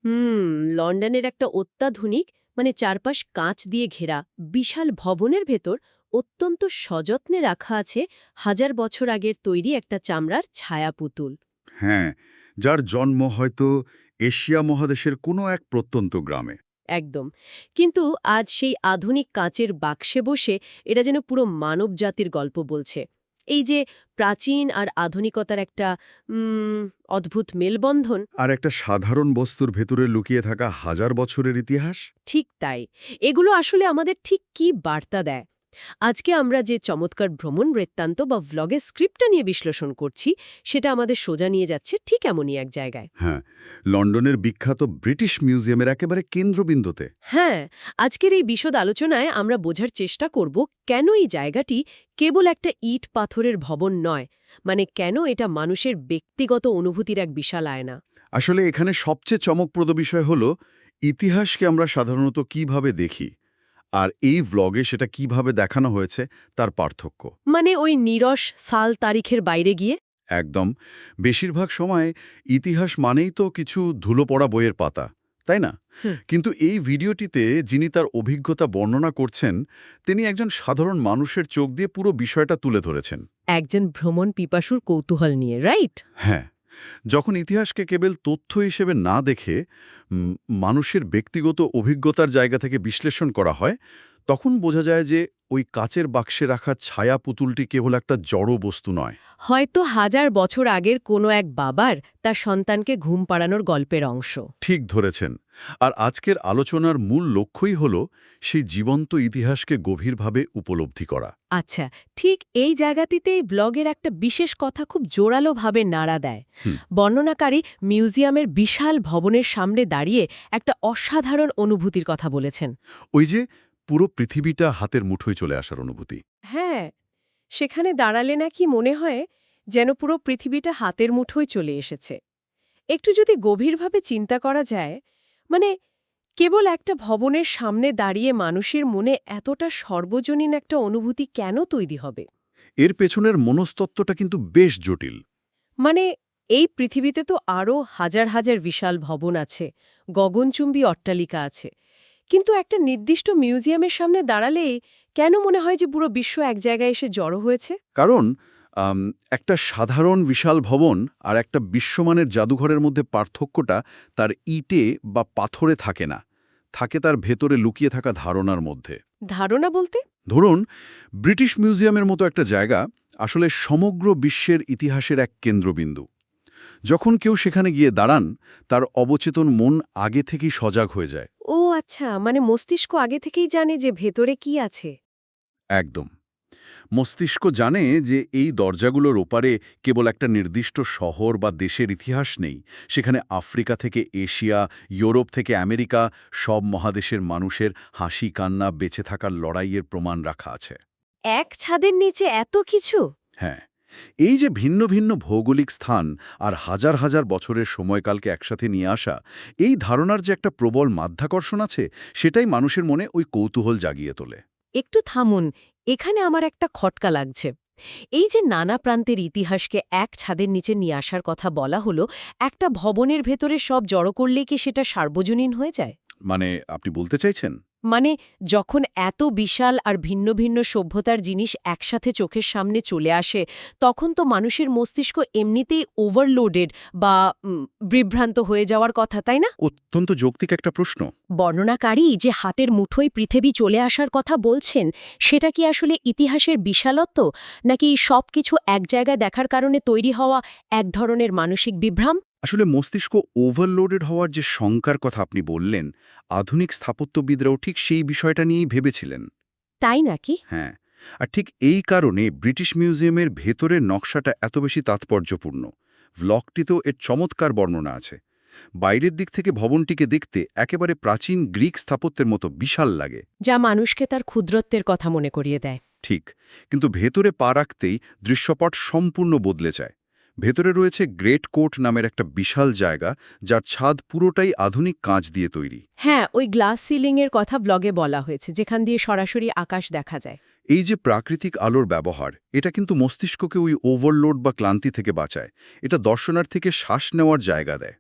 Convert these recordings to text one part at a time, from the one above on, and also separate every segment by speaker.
Speaker 1: হুম। লন্ডনের একটা অত্যাধুনিক চারপাশ কাঁচ দিয়ে ঘেরা বিশাল ভবনের ভেতর অত্যন্ত সযত্নে রাখা আছে হাজার বছর আগের তৈরি একটা চামড়ার ছায়া পুতুল।
Speaker 2: হ্যাঁ, যার জন্ম হয়তো এশিয়া মহাদেশের কোনো এক প্রত্যন্ত গ্রামে।
Speaker 1: একদম। কিন্তু আজ সেই আধুনিক কাঁচের বাক্সে বসে এটা যেন পুরো মানব জাতির গল্প বলছে। এই যে প্রাচীন আর আধুনিকতার একটা উম অদ্ভুত মেলবন্ধন।
Speaker 2: আর একটা সাধারণ বস্তুর ভেতরে লুকিয়ে থাকা হাজার বছরের ইতিহাস।
Speaker 1: ঠিক তাই। এগুলো আসলে আমাদের ঠিক কী বার্তা দেয়? আজকে আমরা যে চমৎকার ভ্রমণ বৃত্তান্ত বা ভ্লগের স্ক্রিপ্টটা নিয়ে বিশ্লেষণ করছি, সেটা আমাদের সোজা নিয়ে যাচ্ছে ঠিক এমনই এক জায়গায়।
Speaker 2: হ্যাঁ, লন্ডনের বিখ্যাত ব্রিটিশ মিউজিয়ামের একেবারে কেন্দ্রবিন্দুতে।
Speaker 1: হ্যাঁ, আজকের এই বিশদ আলোচনায় আমরা বোঝার চেষ্টা করব কেন এই জায়গাটি কেবল একটা ইট পাথরের ভবন নয়, কেন এটা মানুষের ব্যক্তিগত অনুভূতির এক বিশাল আয়না।
Speaker 2: আসলে এখানে সবচেয়ে চমকপ্রদ বিষয় হলো ইতিহাসকে আমরা সাধারণত কিভাবে দেখি, আর এই ভ্লগে সেটা কিভাবে দেখানো হয়েছে তার পার্থক্য।
Speaker 1: ওই নিরস সাল তারিখের বাইরে গিয়ে।
Speaker 2: একদম। বেশিরভাগ সময় ইতিহাস মানেই তো কিছু ধুলো পড়া বইয়ের পাতা, তাই না?
Speaker 1: হুম।
Speaker 2: কিন্তু এই ভিডিওটিতে যিনি তার অভিজ্ঞতা বর্ণনা করছেন, তিনি একজন সাধারণ মানুষের চোখ দিয়ে পুরো বিষয়টা তুলে ধরেছেন।
Speaker 1: একজন ভ্রমণ পিপাসুর কৌতূহল নিয়ে, রাইট?
Speaker 2: হ্যাঁ, যখন ইতিহাসকে কেবল তথ্য হিসেবে না দেখে মানুষের ব্যক্তিগত অভিজ্ঞতার জায়গা থেকে বিশ্লেষণ করা হয়, তখন বোঝা যায় যে ওই কাচের বাক্সে রাখা ছায়া পুতুলটি কেবল একটা জড় বস্তু নয়।
Speaker 1: হয়তো হাজার বছর আগের কোনো এক বাবার তার সন্তানকে ঘুম পাড়ানোর গল্পের অংশ।
Speaker 2: ঠিক ধরেছেন। আর আজকের আলোচনার মূল লক্ষ্যই হল সেই জীবন্ত ইতিহাসকে গভীরভাবে উপলব্ধি করা।
Speaker 1: আচ্ছা, ঠিক এই জায়গাটিতেই ব্লগের একটা বিশেষ কথা খুব জোরালোভাবে নাড়া দেয়।
Speaker 2: হুম।
Speaker 1: বর্ণনাকারী মিউজিয়ামের বিশাল ভবনের সামনে দাঁড়িয়ে একটা অসাধারণ অনুভূতির কথা বলেছেন।
Speaker 2: ওই যে পুরো পৃথিবীটা হাতের মুঠোয় চলে আসার অনুভূতি।
Speaker 1: হ্যাঁ, সেখানে দাঁড়ালে নাকি মনে হয় যেন পুরো পৃথিবীটা হাতের মুঠোয় চলে এসেছে। একটু যদি গভীরভাবে চিন্তা করা যায়, মানে কেবল একটা ভবনের সামনে দাঁড়িয়ে মানুষের মনে এতটা সর্বজনীন একটা অনুভূতি কেন তৈরি হবে?
Speaker 2: এর পেছনের মনস্তত্ত্বটা কিন্তু বেশ জটিল।
Speaker 1: মানে এই পৃথিবীতে তো আরও হাজার হাজার বিশাল ভবন আছে, গগনচুম্বী অট্টালিকা আছে, কিন্তু একটা নির্দিষ্ট মিউজিয়ামের সামনে দাঁড়ালেই কেন মনে হয় যে পুরো বিশ্ব এক জায়গায় এসে জড়ো হয়েছে?
Speaker 2: কারণ আম, একটা সাধারণ বিশাল ভবন আর একটা বিশ্বমানের জাদুঘরের মধ্যে পার্থক্যটা তার ইটে বা পাথরে থাকে না, থাকে তার ভেতরে লুকিয়ে থাকা ধারণার মধ্যে।
Speaker 1: ধারণা বলতে?
Speaker 2: ধরুন, ব্রিটিশ মিউজিয়ামের মতো একটা জায়গা আসলে সমগ্র বিশ্বের ইতিহাসের এক কেন্দ্রবিন্দু। যখন কেউ সেখানে গিয়ে দাঁড়ান, তার অবচেতন মন আগে থেকেই সজাগ হয়ে যায়।
Speaker 1: ও আচ্ছা, মস্তিষ্ক আগে থেকেই জানে যে ভেতরে কি আছে।
Speaker 2: একদম। মস্তিষ্ক জানে যে এই দরজাগুলোর ওপারে কেবল একটা নির্দিষ্ট শহর বা দেশের ইতিহাস নেই, সেখানে আফ্রিকা থেকে এশিয়া, ইউরোপ থেকে আমেরিকা, সব মহাদেশের মানুষের হাসি কান্না বেঁচে থাকার লড়াইয়ের প্রমাণ রাখা আছে।
Speaker 1: এক ছাদের নিচে এত কিছু!
Speaker 2: হ্যাঁ, এই যে ভিন্ন ভিন্ন ভৌগোলিক স্থান আর হাজার হাজার বছরের সময়কালকে একসাথে নিয়ে আসা, এই ধারণার যে একটা প্রবল মাধ্যাকর্ষণ আছে, সেটাই মানুষের মনে ওই কৌতূহল জাগিয়ে তোলে।
Speaker 1: একটু থামুন, এখানে আমার একটা খটকা লাগছে। এই যে নানা প্রান্তের ইতিহাসকে এক ছাদের নিচে নিয়ে আসার কথা বলা হলো, একটা ভবনের ভেতরে সব জড়ো করলেই কি সেটা সার্বজনীন হয়ে যায়?
Speaker 2: মানে আপনি বলতে চাইছেন?
Speaker 1: যখন এত বিশাল আর ভিন্ন ভিন্ন সভ্যতার জিনিস একসাথে চোখের সামনে চলে আসে, তখন তো মানুষের মস্তিষ্ক এমনিতেই ওভারলোডেড বা বিভ্রান্ত হয়ে যাওয়ার কথা, তাই না?
Speaker 2: অত্যন্ত যৌক্তিক একটা প্রশ্ন।
Speaker 1: বর্ণনাকারী যে হাতের মুঠোয় পৃথিবী চলে আসার কথা বলছেন, সেটা কি আসলে ইতিহাসের বিশালত্ব, নাকি সবকিছু এক জায়গায় দেখার কারণে তৈরি হওয়া এক ধরনের মানসিক বিভ্রাম?
Speaker 2: আসলে মস্তিষ্ক ওভারলোডেড হওয়ার যে শঙ্কার কথা আপনি বললেন, আধুনিক স্থাপত্যবিদরাও ঠিক সেই বিষয়টা নিয়েই ভেবেছিলেন।
Speaker 1: তাই নাকি?
Speaker 2: হ্যাঁ, আর ঠিক এই কারণে ব্রিটিশ মিউজিয়ামের ভেতরের নকশাটা এত বেশি তাৎপর্যপূর্ণ। ভ্লগটিতেও এর চমৎকার বর্ণনা আছে। বাইরের দিক থেকে ভবনটিকে দেখতে একেবারে প্রাচীন গ্রিক স্থাপত্যের মতো বিশাল লাগে।
Speaker 1: যা মানুষকে তার ক্ষুদ্রত্বের কথা মনে করিয়ে দেয়।
Speaker 2: ঠিক, কিন্তু ভেতরে পা রাখতেই দৃশ্যপট সম্পূর্ণ বদলে যায়। ভেতরে রয়েছে গ্রেট কোর্ট নামের একটা বিশাল জায়গা, যার ছাদ পুরোটাই আধুনিক কাঁচ দিয়ে তৈরি।
Speaker 1: হ্যাঁ, ওই গ্লাস সিলিংয়ের কথা ব্লগে বলা হয়েছে, যেখান দিয়ে সরাসরি আকাশ দেখা যায়।
Speaker 2: এই যে প্রাকৃতিক আলোর ব্যবহার, এটা কিন্তু মস্তিষ্ককে ওই ওভারলোড বা ক্লান্তি থেকে বাঁচায়। এটা দর্শনার্থীকে শ্বাস নেওয়ার জায়গা দেয়।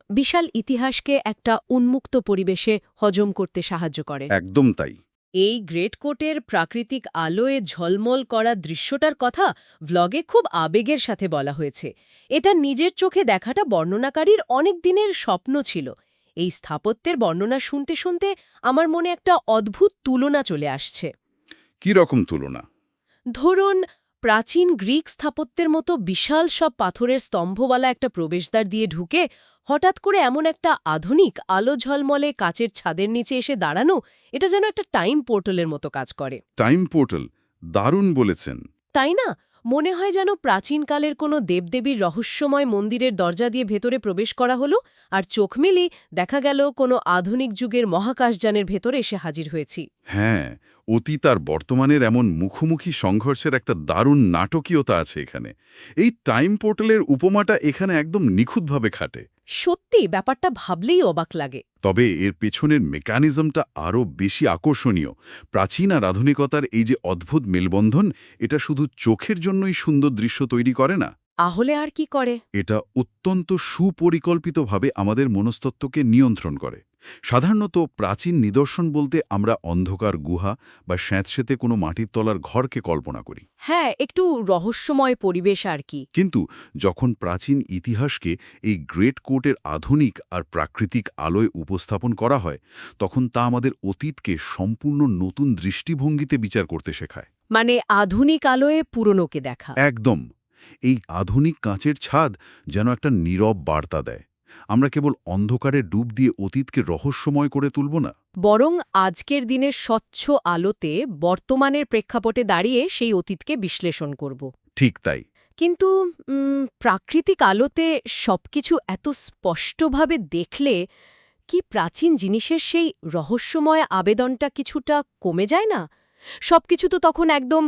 Speaker 1: বিশাল ইতিহাসকে একটা উন্মুক্ত পরিবেশে হজম করতে সাহায্য করে।
Speaker 2: একদম তাই।
Speaker 1: এই গ্রেট কোটের প্রাকৃতিক আলোয় ঝলমল করা দৃশ্যটার কথা ভ্লগে খুব আবেগের সাথে বলা হয়েছে। এটা নিজের চোখে দেখাটা বর্ণনাকারীর অনেক দিনের স্বপ্ন ছিল। এই স্থাপত্যের বর্ণনা শুনতে শুনতে আমার মনে একটা অদ্ভুত তুলনা চলে আসছে।
Speaker 2: কি রকম তুলনা?
Speaker 1: ধরুন, প্রাচীন গ্রিক স্থাপত্যের মতো বিশাল সব পাথরের স্তম্ভওয়ালা একটা প্রবেশদ্বার দিয়ে ঢুকে হঠাৎ করে এমন একটা আধুনিক আলো ঝলমলে কাচের ছাদের নিচে এসে দাঁড়ানো, এটা যেন একটা টাইম পোর্টালের মতো কাজ করে।
Speaker 2: টাইম পোর্টাল, দারুণ বলেছেন।
Speaker 1: তাই না? মনে হয় যেন প্রাচীনকালের কোনো দেবদেবীর রহস্যময় মন্দিরের দরজা দিয়ে ভেতরে প্রবেশ করা হলো, আর চোখ মেলি দেখা গেল কোনো আধুনিক যুগের মহাকাশযানের ভেতরে এসে হাজির হয়েছি।
Speaker 2: হ্যাঁ, অতীত আর বর্তমানের এমন মুখোমুখি সংঘর্ষের একটা দারুণ নাটকীয়তা আছে এখানে। এই টাইম পোর্টালের উপমাটা এখানে একদম নিখুঁতভাবে খাটে।
Speaker 1: সত্যি ব্যাপারটা ভাবলেই অবাক লাগে।
Speaker 2: তবে এর পেছনের মেকানিজমটা আরও বেশি আকর্ষণীয়। প্রাচীন আর আধুনিকতার এই যে অদ্ভুত মেলবন্ধন, এটা শুধু চোখের জন্যই সুন্দর দৃশ্য তৈরি করে না,
Speaker 1: আহলে আর কি করে?
Speaker 2: এটা অত্যন্ত সুপরিকল্পিতভাবে আমাদের মনস্তত্ত্বকে নিয়ন্ত্রণ করে। সাধারণত প্রাচীন নিদর্শন বলতে আমরা অন্ধকার গুহা বা স্যাঁতসেঁতে কোনো মাটির তলার ঘরকে কল্পনা করি।
Speaker 1: হ্যাঁ, একটু রহস্যময় পরিবেশ আর কি।
Speaker 2: কিন্তু যখন প্রাচীন ইতিহাসকে এই গ্রেট কোর্টের আধুনিক আর প্রাকৃতিক আলোয় উপস্থাপন করা হয়, তখন তা আমাদের অতীতকে সম্পূর্ণ নতুন দৃষ্টিভঙ্গিতে বিচার করতে শেখায়।
Speaker 1: মানে আধুনিক আলোয় পুরনোকে দেখা।
Speaker 2: একদম। এই আধুনিক কাঁচের ছাদ যেন একটা নীরব বার্তা দেয়। আমরা কেবল অন্ধকারে ডুব দিয়ে অতীতকে রহস্যময় করে তুলব না,
Speaker 1: বরং আজকের দিনের স্বচ্ছ আলোতে বর্তমানের প্রেক্ষাপটে দাঁড়িয়ে সেই অতীতকে বিশ্লেষণ করব।
Speaker 2: ঠিক তাই।
Speaker 1: কিন্তু প্রাকৃতিক আলোতে সবকিছু এত স্পষ্টভাবে দেখলে কি প্রাচীন জিনিসের সেই রহস্যময় আবেদনটা কিছুটা কমে যায় না? সবকিছু তো তখন একদম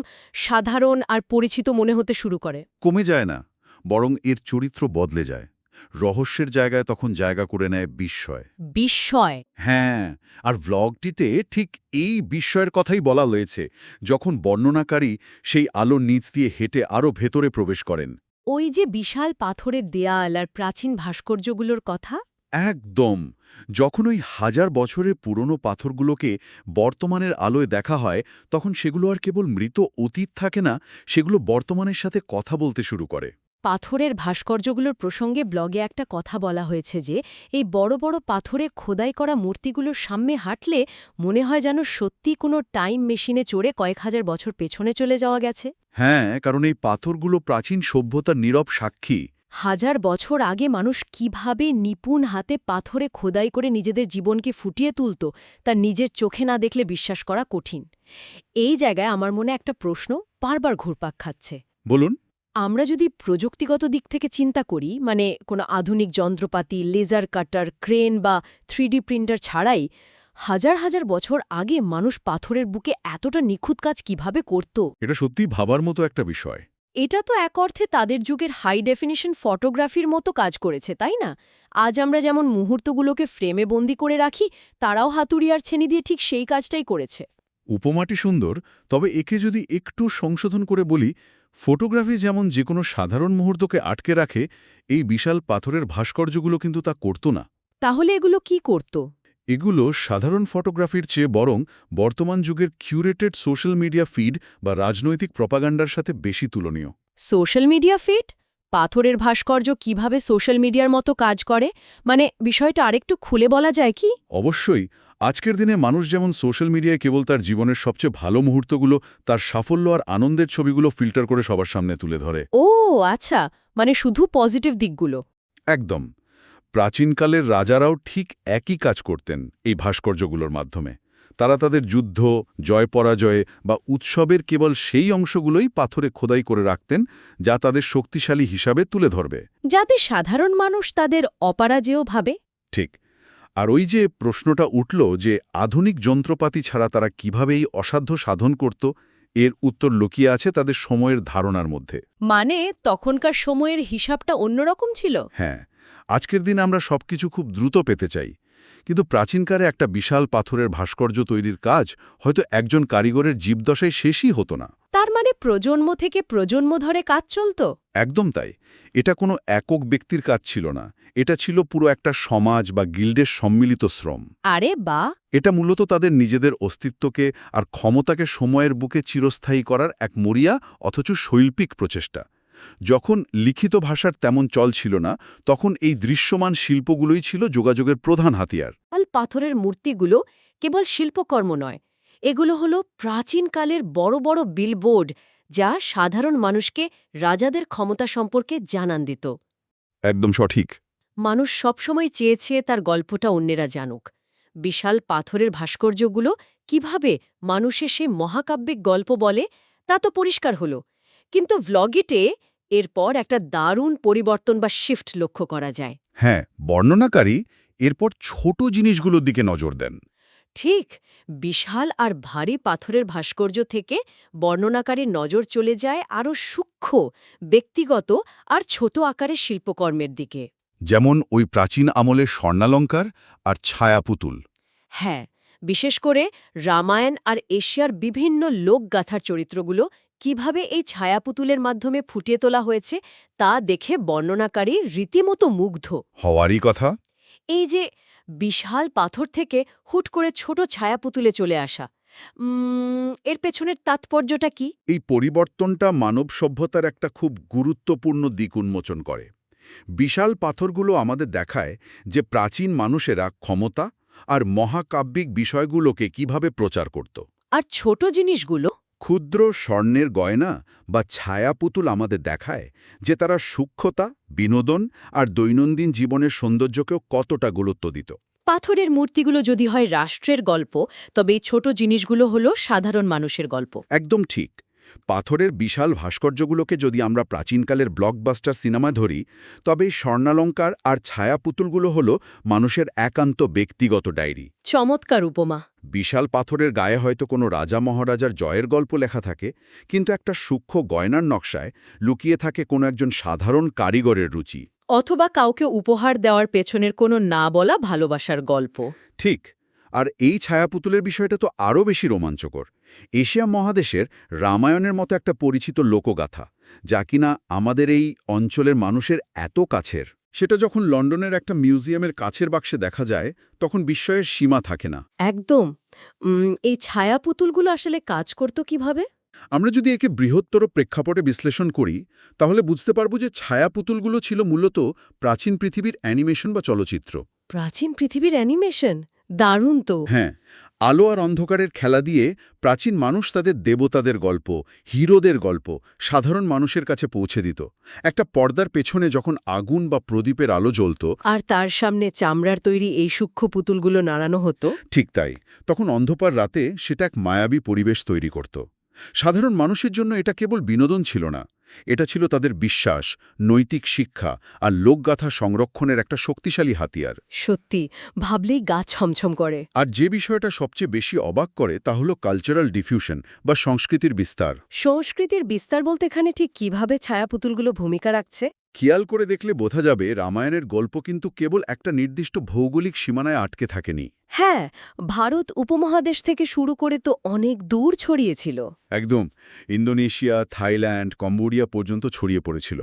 Speaker 1: সাধারণ আর পরিচিত মনে হতে শুরু করে।
Speaker 2: কমে যায় না, বরং এর চরিত্র বদলে যায়। রহস্যের জায়গায় তখন জায়গা করে নেয় বিস্ময়।
Speaker 1: বিস্ময়।
Speaker 2: হ্যাঁ, আর ভ্লগটিতে ঠিক এই বিস্ময়ের কথাই বলা হয়েছে, যখন বর্ণনাকারী সেই আলোর নিচ দিয়ে হেঁটে আরও ভেতরে প্রবেশ করেন।
Speaker 1: ওই যে বিশাল পাথরের দেয়াল আর প্রাচীন ভাস্কর্যগুলোর কথা।
Speaker 2: একদম। যখন ওই হাজার বছরের পুরনো পাথরগুলোকে বর্তমানের আলোয় দেখা হয়, তখন সেগুলো আর কেবল মৃত অতীত থাকে না, সেগুলো বর্তমানের সাথে কথা বলতে শুরু করে।
Speaker 1: পাথরের ভাস্কর্যগুলোর প্রসঙ্গে ব্লগে একটা কথা বলা হয়েছে যে এই বড় বড় পাথরে খোদাই করা মূর্তিগুলোর সামনে হাঁটলে মনে হয় যেন সত্যি কোনো টাইম মেশিনে চড়ে কয়েক হাজার বছর পেছনে চলে যাওয়া গেছে।
Speaker 2: হ্যাঁ, কারণ এই পাথরগুলো প্রাচীন সভ্যতার নীরব সাক্ষী।
Speaker 1: হাজার বছর আগে মানুষ কিভাবে নিপুণ হাতে পাথরে খোদাই করে নিজেদের জীবনকে ফুটিয়ে তুলত তা নিজের চোখে না দেখলে বিশ্বাস করা কঠিন। এই জায়গায় আমার মনে একটা প্রশ্ন বারবার ঘুরপাক খাচ্ছে।
Speaker 2: বলুন।
Speaker 1: আমরা যদি প্রযুক্তিগত দিক থেকে চিন্তা করি, মানে কোনো আধুনিক যন্ত্রপাতি, লেজার কাটার, ক্রেন বা 3D প্রিন্টার ছাড়াই হাজার হাজার বছর আগে মানুষ পাথরের বুকে এতটা নিখুঁত কাজ কিভাবে করত?
Speaker 2: এটা সত্যিই ভাবার মতো একটা বিষয়।
Speaker 1: এটা তো এক অর্থে তাদের যুগের হাই ডেফিনিশন ফটোগ্রাফির মতো কাজ করেছে, তাই না? আজ আমরা যেমন মুহূর্তগুলোকে ফ্রেমে বন্দি করে রাখি, তারাও হাতুড়ি আর ছেনি দিয়ে ঠিক সেই কাজটাই করেছে।
Speaker 2: উপমাটি সুন্দর, তবে একে যদি একটু সংশোধন করে বলি, ফটোগ্রাফি যেমন যে কোনো সাধারণ মুহূর্তকে আটকে রাখে, এই বিশাল পাথরের ভাস্কর্যগুলো কিন্তু তা করত না।
Speaker 1: তাহলে এগুলো কি করত?
Speaker 2: এগুলো সাধারণ ফটোগ্রাফির চেয়ে বরং বর্তমান যুগের কিউরেটেড সোশ্যাল মিডিয়া ফিড বা রাজনৈতিক প্রপাগান্ডার সাথে বেশি তুলনীয়।
Speaker 1: Social media feed? পাথরের ভাস্কর্য কিভাবে সোশ্যাল মিডিয়ার মতো কাজ করে? মানে বিষয়টা আরেকটু খুলে বলা যায় কি?
Speaker 2: অবশ্যই। আজকের দিনে মানুষ যেমন সোশ্যাল মিডিয়ায় কেবল তার জীবনের সবচেয়ে ভালো মুহূর্তগুলো, তার সাফল্য আর আনন্দের ছবিগুলো ফিল্টার করে সবার সামনে তুলে ধরে।
Speaker 1: ও আচ্ছা, মানে শুধু পজিটিভ দিকগুলো।
Speaker 2: একদম। প্রাচীনকালের রাজারাও ঠিক একই কাজ করতেন এই ভাস্কর্যগুলোর মাধ্যমে। তারা তাদের যুদ্ধ, জয় পরাজয়ে বা উৎসবের কেবল সেই অংশগুলোই পাথরে খোদাই করে রাখতেন, যা তাদের শক্তিশালী হিসাবে তুলে ধরবে,
Speaker 1: যাতে সাধারণ মানুষ তাদের অপরাজেয় ভাবে।
Speaker 2: ঠিক। আর ওই যে প্রশ্নটা উঠল যে আধুনিক যন্ত্রপাতি ছাড়া তারা কিভাবে এই অসাধ্য সাধন করত, এর উত্তর লুকিয়ে আছে তাদের সময়ের ধারণার মধ্যে।
Speaker 1: মানে তখনকার সময়ের হিসাবটা অন্যরকম ছিল।
Speaker 2: হ্যাঁ, আজকের দিনে আমরা সবকিছু খুব দ্রুত পেতে চাই। কিন্তু প্রাচীনকালে একটা বিশাল পাথরের ভাস্কর্য তৈরির কাজ হয়তো একজন কারিগরের জীবদশায় শেষই হতো না।
Speaker 1: তার মানে প্রজন্ম থেকে প্রজন্ম ধরে কাজ চলত?
Speaker 2: একদম তাই। এটা কোনো একক ব্যক্তির কাজ ছিল না, এটা ছিল পুরো একটা সমাজ বা গিল্ডের সম্মিলিত শ্রম।
Speaker 1: আরে বাহ!
Speaker 2: এটা মূলত তাদের নিজেদের অস্তিত্বকে আর ক্ষমতাকে সময়ের বুকে চিরস্থায়ী করার এক মরিয়া অথচ শৈল্পিক প্রচেষ্টা। যখন লিখিত ভাষার তেমন চল ছিল না, তখন এই দৃশ্যমান শিল্পগুলোই ছিল যোগাযোগের প্রধান হাতিয়ার।
Speaker 1: লাল পাথরের মূর্তিগুলো কেবল শিল্পকর্ম নয়, এগুলো হলো প্রাচীনকালের বড় বড় বিলবোর্ড, যা সাধারণ মানুষকে রাজাদের ক্ষমতা সম্পর্কে জানান দিত।
Speaker 2: একদম সঠিক।
Speaker 1: মানুষ সবসময় চেয়েছে তার গল্পটা অন্যেরা জানুক। বিশাল পাথরের ভাস্কর্যগুলো কিভাবে মানুষের সে মহাকাব্যিক গল্প বলে তা তো পরিষ্কার হলো, কিন্তু ভ্লগিটে এরপর একটা দারুণ পরিবর্তন বা শিফট লক্ষ্য করা যায়।
Speaker 2: হ্যাঁ, বর্ণনাকারী এরপর ছোট জিনিসগুলোর দিকে নজর দেন।
Speaker 1: ঠিক, বিশাল আর ভারী পাথরের ভাস্কর্য থেকে বর্ণনাকারীর নজর চলে যায় আরও সূক্ষ্ম, ব্যক্তিগত আর ছোট আকারের শিল্পকর্মের দিকে।
Speaker 2: যেমন ওই প্রাচীন আমলের স্বর্ণালঙ্কার আর ছায়াপুতুল।
Speaker 1: হ্যাঁ, বিশেষ করে রামায়ণ আর এশিয়ার বিভিন্ন লোকগাথার চরিত্রগুলো কিভাবে এই ছায়াপুতুলের মাধ্যমে ফুটিয়ে তোলা হয়েছে তা দেখে বর্ণনাকারী রীতিমতো মুগ্ধ।
Speaker 2: হওয়ারই কথা।
Speaker 1: এই যে বিশাল পাথর থেকে হুট করে ছোট ছায়াপুতুলে চলে আসা, এর পেছনের তাৎপর্যটা কি?
Speaker 2: এই পরিবর্তনটা মানব সভ্যতার একটা খুব গুরুত্বপূর্ণ দিক উন্মোচন করে। বিশাল পাথরগুলো আমাদের দেখায় যে প্রাচীন মানুষেরা ক্ষমতা আর মহাকাব্যিক বিষয়গুলোকে কিভাবে প্রচার করত।
Speaker 1: আর ছোট জিনিসগুলো?
Speaker 2: ক্ষুদ্র স্বর্ণের গয়না বা ছায়াপুতুল আমাদের দেখায় যে তারা সূক্ষ্মতা, বিনোদন আর দৈনন্দিন জীবনের সৌন্দর্যকেও কতটা গুরুত্ব দিত।
Speaker 1: পাথরের মূর্তিগুলো যদি হয় রাষ্ট্রের গল্প, তবে এই ছোট জিনিসগুলো হলো সাধারণ মানুষের গল্প।
Speaker 2: একদম ঠিক। পাথরের বিশাল ভাস্কর্যগুলোকে যদি আমরা প্রাচীনকালের ব্লকবাস্টার সিনেমা ধরি, তবে এই স্বর্ণালঙ্কার আর ছায়াপুতুলগুলো হলো মানুষের একান্ত ব্যক্তিগত ডায়েরি।
Speaker 1: চমৎকার উপমা।
Speaker 2: বিশাল পাথরের গায়ে হয়তো কোনো রাজা মহারাজার জয়ের গল্প লেখা থাকে, কিন্তু একটা সূক্ষ্ম গয়নার নকশায় লুকিয়ে থাকে কোনো একজন সাধারণ কারিগরের রুচি।
Speaker 1: অথবা কাউকে উপহার দেওয়ার পেছনের কোনো না বলা ভালোবাসার গল্প।
Speaker 2: ঠিক। আর এই ছায়াপুতুলের বিষয়টা তো আরও বেশি রোমাঞ্চকর। এশিয়া মহাদেশের রামায়ণের মতো একটা পরিচিত লোকগাথা, যা কিনা আমাদের এই অঞ্চলের মানুষের এত কাছের, সেটা যখন লন্ডনের একটা মিউজিয়ামের কাছের বাক্সে দেখা যায়, তখন বিস্ময়ের সীমা থাকে না।
Speaker 1: একদম। এই ছায়াপুতুলগুলো আসলে কাজ করত কিভাবে?
Speaker 2: আমরা যদি একে বৃহত্তর প্রেক্ষাপটে বিশ্লেষণ করি, তাহলে বুঝতে পারব যে ছায়াপুতুলগুলো ছিল মূলত প্রাচীন পৃথিবীর অ্যানিমেশন বা চলচ্চিত্র।
Speaker 1: প্রাচীন পৃথিবীর অ্যানিমেশন? দারুণ তো।
Speaker 2: হ্যাঁ, আলো আর অন্ধকারের খেলা দিয়ে প্রাচীন মানুষ তাদের দেবতাদের গল্প, হিরোদের গল্প সাধারণ মানুষের কাছে পৌঁছে দিত। একটা পর্দার পেছনে যখন আগুন বা প্রদীপের আলো জ্বলত,
Speaker 1: আর তার সামনে চামড়ার তৈরি এই সূক্ষ্ম পুতুলগুলো নাড়ানো হতো।
Speaker 2: ঠিক তাই, তখন অন্ধকার রাতে সেটা এক মায়াবী পরিবেশ তৈরি করত। সাধারণ মানুষের জন্য এটা কেবল বিনোদন ছিল না, এটা ছিল তাদের বিশ্বাস, নৈতিক শিক্ষা আর লোকগাথা সংরক্ষণের একটা শক্তিশালী হাতিয়ার।
Speaker 1: সত্যি, ভাবলেই গা ছমছম করে।
Speaker 2: আর যে বিষয়টা সবচেয়ে বেশি অবাক করে তা হলো কালচারাল ডিফিউশন বা সংস্কৃতির বিস্তার।
Speaker 1: সংস্কৃতির বিস্তার বলতে এখানে ঠিক কিভাবে ছায়াপুতুলগুলো ভূমিকা রাখছে?
Speaker 2: খেয়াল করে দেখলে বোঝা যাবে রামায়ণের গল্প কিন্তু কেবল একটা নির্দিষ্ট ভৌগোলিক সীমানায় আটকে থাকেনি।
Speaker 1: হ্যাঁ, ভারত উপমহাদেশ থেকে শুরু করে তো অনেক দূর ছড়িয়েছিল।
Speaker 2: একদম, ইন্দোনেশিয়া, থাইল্যান্ড, কম্বোডিয়া পর্যন্ত ছড়িয়ে পড়েছিল।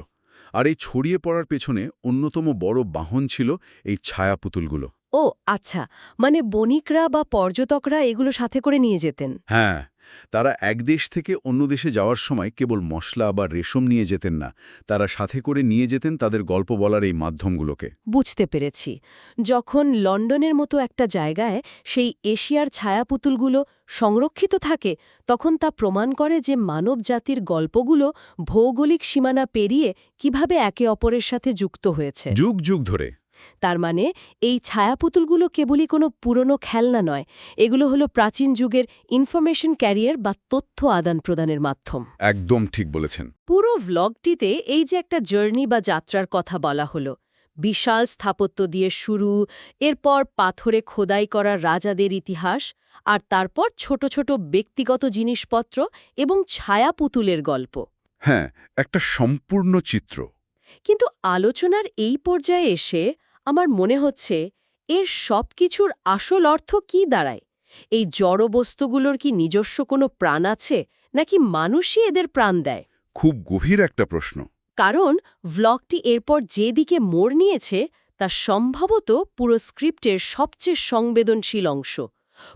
Speaker 2: আর এই ছড়িয়ে পড়ার পেছনে অন্যতম বড় বাহন ছিল এই ছায়াপুতুলগুলো।
Speaker 1: ও আচ্ছা, মানে বণিকরা বা পর্যটকরা এগুলো সাথে করে নিয়ে যেতেন?
Speaker 2: হ্যাঁ, তারা এক দেশ থেকে অন্য দেশে যাওয়ার সময় কেবল মশলা বা রেশম নিয়ে যেতেন না, তারা সাথে করে নিয়ে যেতেন তাদের গল্প বলার এই মাধ্যমগুলোকে।
Speaker 1: বুঝতে পেরেছি। যখন লন্ডনের মতো একটা জায়গায় সেই এশিয়ার ছায়াপুতুলগুলো সংরক্ষিত থাকে, তখন তা প্রমাণ করে যে মানব জাতির গল্পগুলো ভৌগোলিক সীমানা পেরিয়ে কিভাবে একে অপরের সাথে যুক্ত হয়েছে।
Speaker 2: যুগ যুগ ধরে।
Speaker 1: তার মানে এই ছায়াপুতুলগুলো কেবলই কোনো পুরনো খেলনা নয়, এগুলো হলো প্রাচীন যুগের ইনফরমেশন ক্যারিয়ার বা তথ্য আদান প্রদানের মাধ্যম।
Speaker 2: একদম ঠিক বলেছেন।
Speaker 1: পুরো ভ্লগটিতে এই যে একটা জার্নি বা যাত্রার কথা বলা হলো, বিশাল স্থাপত্য দিয়ে শুরু, এরপর পাথরে খোদাই করা রাজাদের ইতিহাস, আর তারপর ছোট ছোট ব্যক্তিগত জিনিসপত্র এবং ছায়াপুতুলের গল্প।
Speaker 2: হ্যাঁ, একটা সম্পূর্ণ চিত্র।
Speaker 1: কিন্তু আলোচনার এই পর্যায়ে এসে আমার মনে হচ্ছে এর সব কিছুর আসল অর্থ কি দাঁড়ায়? এই জড় বস্তুগুলোর কি নিজস্ব কোনো প্রাণ আছে, নাকি মানুষই এদের প্রাণ দেয়?
Speaker 2: খুব গভীর একটা প্রশ্ন।
Speaker 1: কারণ ভ্লগটি এরপর যেদিকে মোড় নিয়েছে তা সম্ভবত পুরো স্ক্রিপ্টের সবচেয়ে সংবেদনশীল অংশ।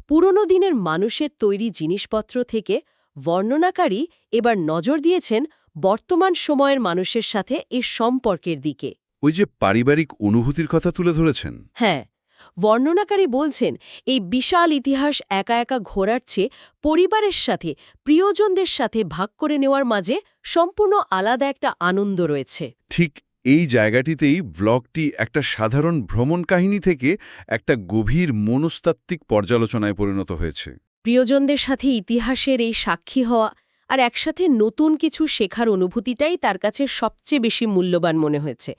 Speaker 1: পুরনো দিনের মানুষের তৈরি জিনিসপত্র থেকে বর্ণনাকারী এবার নজর দিয়েছেন বর্তমান সময়ের মানুষের সাথে এর সম্পর্কের দিকে।
Speaker 2: ওই যে পারিবারিক অনুভূতির কথা তুলে ধরেছেন।
Speaker 1: হ্যাঁ, বর্ণনাকারী বলছেন এই বিশাল ইতিহাস একা একা ঘোরার চেয়ে পরিবারের সাথে, প্রিয়জনদের সাথে ভাগ করে নেওয়ার মাঝে সম্পূর্ণ আলাদা একটা আনন্দ রয়েছে।
Speaker 2: ঠিক এই জায়গাটিতেই ব্লগটি একটা সাধারণ ভ্রমণ কাহিনী থেকে একটা গভীর মনস্তাত্ত্বিক পর্যালোচনায় পরিণত হয়েছে।
Speaker 1: প্রিয়জনদের সাথে ইতিহাসের এই সাক্ষী হওয়া আর একসাথে নতুন কিছু শেখার অনুভূতিটাই তার কাছে সবচেয়ে বেশি মূল্যবান মনে হয়েছে।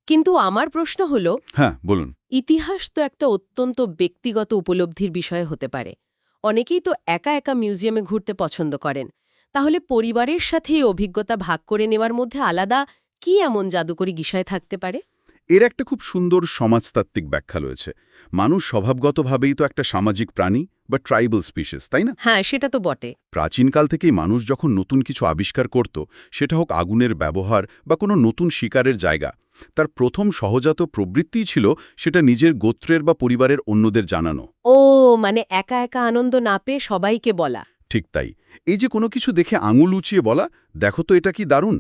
Speaker 1: কিন্তু আমার প্রশ্ন হল,
Speaker 2: হ্যাঁ, বলুন।
Speaker 1: ইতিহাস তো একটা অত্যন্ত ব্যক্তিগত উপলব্ধির বিষয় হতে পারে। অনেকেই তো একা একা মিউজিয়ামে ঘুরতে পছন্দ করেন। তাহলে পরিবারের সাথে এই অভিজ্ঞতা ভাগ করে নেওয়ার মধ্যে আলাদা কি এমন জাদুকরী বিষয় থাকতে পারে?
Speaker 2: এর একটা খুব সুন্দর সমাজতাত্ত্বিক ব্যাখ্যা রয়েছে। মানুষ স্বভাবগতভাবেই তো একটা সামাজিক প্রাণী বা ট্রাইবাল স্পিসিস, তাই না?
Speaker 1: হ্যাঁ, সেটা তো বটে।
Speaker 2: প্রাচীনকাল থেকেই মানুষ যখন নতুন কিছু আবিষ্কার করত, সেটা হোক আগুনের ব্যবহার বা কোনো নতুন শিকারের জায়গা, তার প্রথম সহজাত প্রবৃত্তিই ছিল সেটা নিজের গোত্রের বা পরিবারের অন্যদের জানানো।
Speaker 1: ও, মানে একা একা আনন্দ না পেয়ে সবাইকে বলা।
Speaker 2: ঠিক তাই। এই যে কোনো কিছু দেখে আঙুল উঁচিয়ে বলা, দেখো তো এটা কি দারুণ,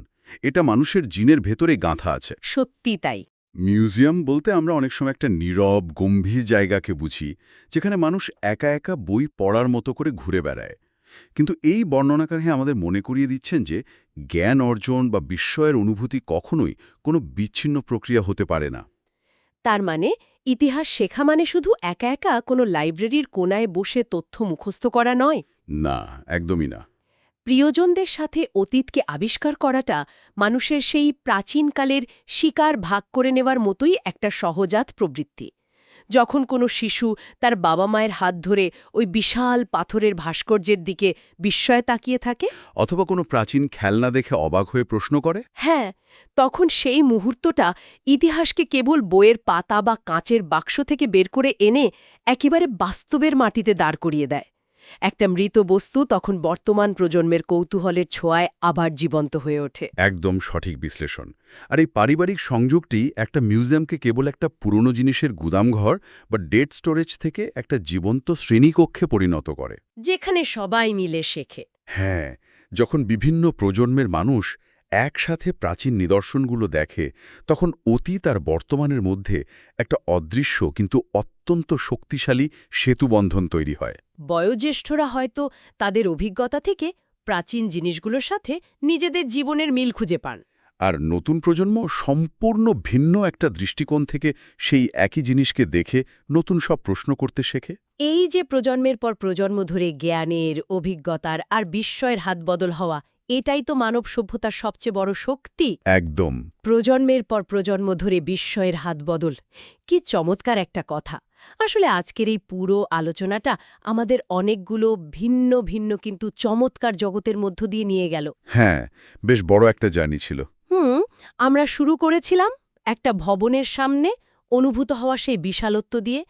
Speaker 2: এটা মানুষের জিনের ভেতরে গাঁথা আছে।
Speaker 1: সত্যি তাই।
Speaker 2: মিউজিয়াম বলতে আমরা অনেক সময় একটা নীরব গম্ভীর জায়গাকে বুঝি, যেখানে মানুষ একা একা বই পড়ার মতো করে ঘুরে বেড়ায়। কিন্তু এই বর্ণনাকারী আমাদের মনে করিয়ে দিচ্ছেন যে জ্ঞান অর্জন বা বিস্ময়ের অনুভূতি কখনোই কোনো বিচ্ছিন্ন প্রক্রিয়া হতে পারে না।
Speaker 1: তার মানে ইতিহাস শেখা মানে শুধু একা একা কোনো লাইব্রেরির কোনায় বসে তথ্য মুখস্থ করা নয়।
Speaker 2: না, একদমই না।
Speaker 1: প্রিয়জনদের সাথে অতীতকে আবিষ্কার করাটা মানুষের সেই প্রাচীনকালের শিকার ভাগ করে নেওয়ার মতোই একটা সহজাত প্রবৃত্তি। যখন কোনো শিশু তার বাবা মায়ের হাত ধরে ওই বিশাল পাথরের ভাস্কর্যের দিকে বিস্ময়ে তাকিয়ে থাকে,
Speaker 2: অথবা কোনো প্রাচীন খেলনা দেখে অবাক হয়ে প্রশ্ন করে।
Speaker 1: হ্যাঁ, তখন সেই মুহূর্তটা ইতিহাসকে কেবল বইয়ের পাতা বা কাঁচের বাক্স থেকে বের করে এনে একেবারে বাস্তবের মাটিতে দাঁড় করিয়ে দেয়। একটা মৃত বস্তু তখন বর্তমান প্রজন্মের কৌতূহলের ছোঁয়ায় আবার জীবন্ত হয়ে ওঠে।
Speaker 2: একদম সঠিক বিশ্লেষণ। আর এই পারিবারিক সংযোগটি একটা মিউজিয়ামকে কেবল একটা পুরনো জিনিসের গুদামঘর বা ডেড স্টোরেজ থেকে একটা জীবন্ত শ্রেণীকক্ষে পরিণত করে।
Speaker 1: যেখানে সবাই মিলে শেখে।
Speaker 2: হ্যাঁ, যখন বিভিন্ন প্রজন্মের মানুষ একসাথে প্রাচীন নিদর্শনগুলো দেখে, তখন অতীত আর বর্তমানের মধ্যে একটা অদৃশ্য কিন্তু অত্যন্ত শক্তিশালী সেতুবন্ধন তৈরি হয়।
Speaker 1: বয়োজ্যেষ্ঠরা হয়তো তাদের অভিজ্ঞতা থেকে প্রাচীন জিনিসগুলোর সাথে নিজেদের জীবনের মিল খুঁজে পান।
Speaker 2: আর নতুন প্রজন্ম সম্পূর্ণ ভিন্ন একটা দৃষ্টিকোণ থেকে সেই একই জিনিসকে দেখে নতুন সব প্রশ্ন করতে শেখে।
Speaker 1: এই যে প্রজন্মের পর প্রজন্ম ধরে জ্ঞানের, অভিজ্ঞতার আর বিস্ময়ের হাতবদল হওয়া, এটাই তো মানব সভ্যতার সবচেয়ে বড় শক্তি।
Speaker 2: একদম।
Speaker 1: প্রজন্মের পর প্রজন্ম ধরে বিস্ময়ের হাতবদল, কি চমৎকার একটা কথা। আসলে আজকের এই পুরো আলোচনাটা আমাদের অনেকগুলো ভিন্ন ভিন্ন কিন্তু চমৎকার জগতের মধ্য দিয়ে নিয়ে গেল।
Speaker 2: হ্যাঁ, বেশ বড় একটা জার্নি ছিল।
Speaker 1: আমরা শুরু করেছিলাম একটা ভবনের সামনে অনুভূত হওয়া সেই বিশালত্ব দিয়ে।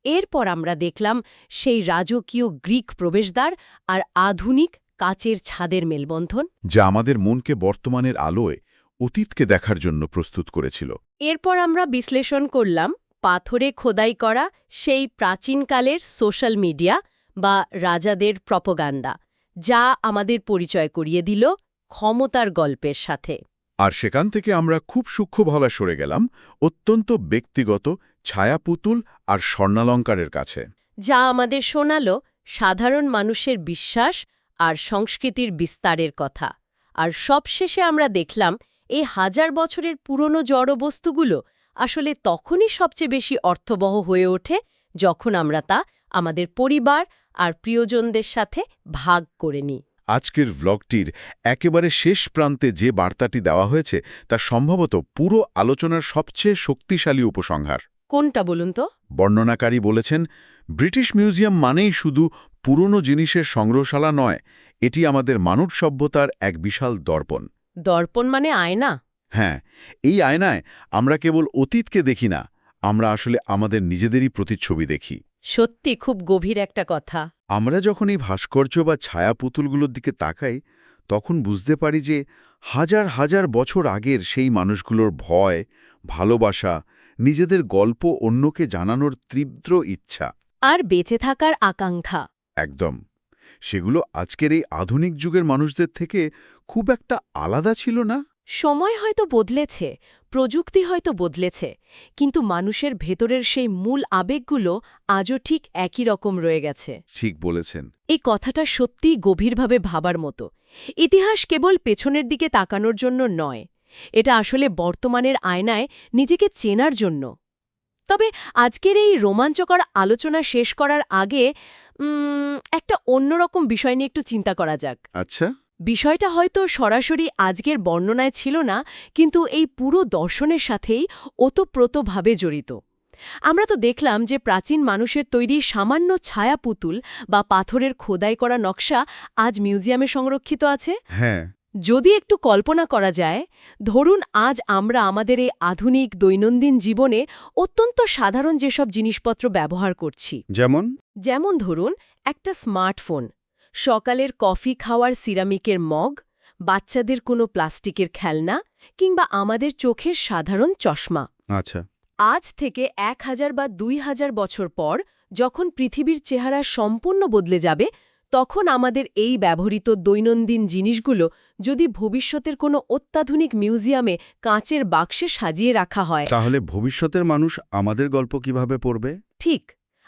Speaker 1: এরপর আমরা দেখলাম সেই রাজকীয় গ্রিক প্রবেশদ্বার আর আধুনিক কাচের ছাদের মেলবন্ধন,
Speaker 2: যা আমাদের মনকে বর্তমানের আলোয় অতীতকে দেখার জন্য প্রস্তুত করেছিল।
Speaker 1: এরপর আমরা বিশ্লেষণ করলাম পাথরে খোদাই করা সেই প্রাচীনকালের সোশ্যাল মিডিয়া বা রাজাদের প্রপোগান্ডা, যা আমাদের পরিচয় করিয়ে দিল ক্ষমতার গল্পের সাথে।
Speaker 2: আর সেখান থেকে আমরা খুব সূক্ষ্মভাবে সরে গেলাম অত্যন্ত ব্যক্তিগত ছায়াপুতুল আর স্বর্ণালঙ্কারের কাছে,
Speaker 1: যা আমাদের শোনাল সাধারণ মানুষের বিশ্বাস আর সংস্কৃতির বিস্তারের কথা। আর সবশেষে আমরা দেখলাম এই হাজার বছরের পুরনো জড়বস্তুগুলো আসলে তখনই সবচেয়ে বেশি অর্থবহ হয়ে ওঠে যখন আমরা তা আমাদের পরিবার আর প্রিয়জনদের সাথে ভাগ করে নিই।
Speaker 2: আজকের ভ্লগটির একেবারে শেষ প্রান্তে যে বার্তাটি দেওয়া হয়েছে তা সম্ভবত পুরো আলোচনার সবচেয়ে শক্তিশালী উপসংহার।
Speaker 1: কোনটা বলুন তো?
Speaker 2: বর্ণনাকারী বলেছেন, ব্রিটিশ মিউজিয়াম মানেই শুধু পুরনো জিনিসের সংগ্রহশালা নয়, এটি আমাদের মানব সভ্যতার এক বিশাল দর্পণ।
Speaker 1: দর্পণ মানে আয়না?
Speaker 2: হ্যাঁ, এই আয়নায় আমরা কেবল অতীতকে দেখি না, আমরা আসলে আমাদের নিজেদেরই প্রতিচ্ছবি দেখি।
Speaker 1: সত্যি খুব গভীর একটা কথা।
Speaker 2: আমরা যখন এই ভাস্কর্য বা ছায়াপুতুলগুলোর দিকে তাকাই তখন বুঝতে পারি যে হাজার হাজার বছর আগের সেই মানুষগুলোর ভয়, ভালোবাসা, নিজেদের গল্প অন্যকে জানানোর তীব্র ইচ্ছা।
Speaker 1: আর বেঁচে থাকার আকাঙ্ক্ষা।
Speaker 2: একদম। সেগুলো আজকের এই আধুনিক যুগের মানুষদের থেকে খুব একটা আলাদা ছিল না?
Speaker 1: সময় হয়তো বদলেছে, প্রযুক্তি হয়তো বদলেছে, কিন্তু মানুষের ভেতরের সেই মূল আবেগগুলো আজও ঠিক একই রকম রয়ে গেছে।
Speaker 2: ঠিক বলেছেন।
Speaker 1: এই কথাটা সত্যিই গভীরভাবে ভাবার মতো। ইতিহাস কেবল পেছনের দিকে তাকানোর জন্য নয়, এটা আসলে বর্তমানের আয়নায় নিজেকে চেনার জন্য। তবে আজকের এই রোমাঞ্চকর আলোচনা শেষ করার আগে একটা অন্যরকম বিষয় নিয়ে একটু চিন্তা করা যাক।
Speaker 2: আচ্ছা।
Speaker 1: বিষয়টা হয়তো সরাসরি আজকের বর্ণনায় ছিল না, কিন্তু এই পুরো দর্শনের সাথেই ওতপ্রোতভাবে জড়িত। আমরা তো দেখলাম যে প্রাচীন মানুষের তৈরি সামান্য ছায়া পুতুল বা পাথরের খোদাই করা নকশা আজ মিউজিয়ামে সংরক্ষিত আছে।
Speaker 2: হ্যাঁ।
Speaker 1: যদি একটু কল্পনা করা যায়, ধরুন আজ আমরা আমাদের এই আধুনিক দৈনন্দিন জীবনে অত্যন্ত সাধারণ যেসব জিনিসপত্র ব্যবহার করছি, যেমন ধরুন একটা স্মার্টফোন, সকালের কফি খাওয়ার সিরামিকের মগ, বাচ্চাদের কোনো প্লাস্টিকের খেলনা কিংবা আমাদের চোখের সাধারণ চশমা।
Speaker 2: আচ্ছা।
Speaker 1: আজ থেকে 1000 বা 2000 বছর পর যখন পৃথিবীর চেহারা সম্পূর্ণ বদলে যাবে, তখন আমাদের এই ব্যবহৃত দৈনন্দিন জিনিসগুলো যদি ভবিষ্যতের কোনো অত্যাধুনিক মিউজিয়ামে কাঁচের বাক্সে সাজিয়ে রাখা হয়,
Speaker 2: তাহলে ভবিষ্যতের মানুষ আমাদের গল্প কিভাবে পড়বে?
Speaker 1: ঠিক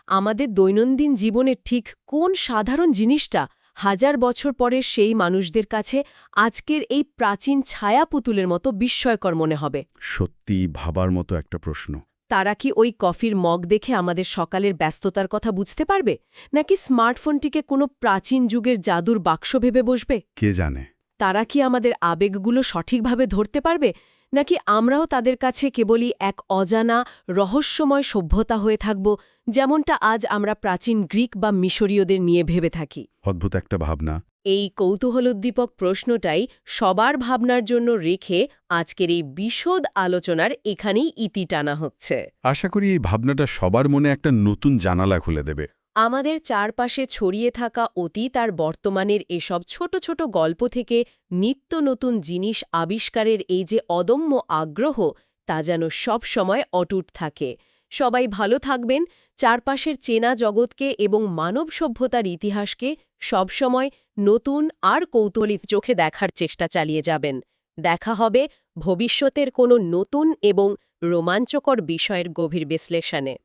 Speaker 1: আমাদের দৈনন্দিন জীবনের ঠিক কোন সাধারণ জিনিসটা 1000 বছর পরে সেই মানুষদের কাছে আজকের এই প্রাচীন ছায়া পুতুলের মতো বিস্ময়কর মনে হবে।
Speaker 2: সত্যি ভাবার মতো একটা প্রশ্ন।
Speaker 1: তারা কি ওই কফির মগ দেখে আমাদের সকালের ব্যস্ততার কথা বুঝতে পারবে, নাকি স্মার্টফোনটিকে কোনো প্রাচীন যুগের জাদুর বাক্স ভেবে বসবে?
Speaker 2: কে জানে।
Speaker 1: তারা কি আমাদের আবেগগুলো সঠিকভাবে ধরতে পারবে, নাকি আমরাও তাদের কাছে কেবলই এক অজানা রহস্যময় সভ্যতা হয়ে থাকব, যেমনটা আজ আমরা প্রাচীন গ্রিক বা মিশরীয়দের নিয়ে ভেবে থাকি?
Speaker 2: অদ্ভুত একটা ভাবনা।
Speaker 1: এই কৌতূহলোদ্দীপক প্রশ্নটাই সবার ভাবনার জন্য রেখে আজকের এই বিশদ আলোচনার এখানেই ইতি টানা হচ্ছে।
Speaker 2: আশা করি এই ভাবনাটা সবার মনে একটা নতুন জানালা খুলে দেবে।
Speaker 1: আমাদের চারপাশে ছড়িয়ে থাকা অতীত আর বর্তমানের এসব ছোট ছোট গল্প থেকে নিত্য নতুন জিনিস আবিষ্কারের এই যে অদম্য আগ্রহ, তা যেন সব সময় অটুট থাকে। সবাই ভালো থাকবেন, চারপাশের চেনা জগৎকে এবং মানব সভ্যতার ইতিহাসকে সবসময় নতুন আর কৌতূহলী চোখে দেখার চেষ্টা চালিয়ে যাবেন। দেখা হবে ভবিষ্যতের কোনো নতুন এবং রোমাঞ্চকর বিষয়ের গভীর বিশ্লেষণে।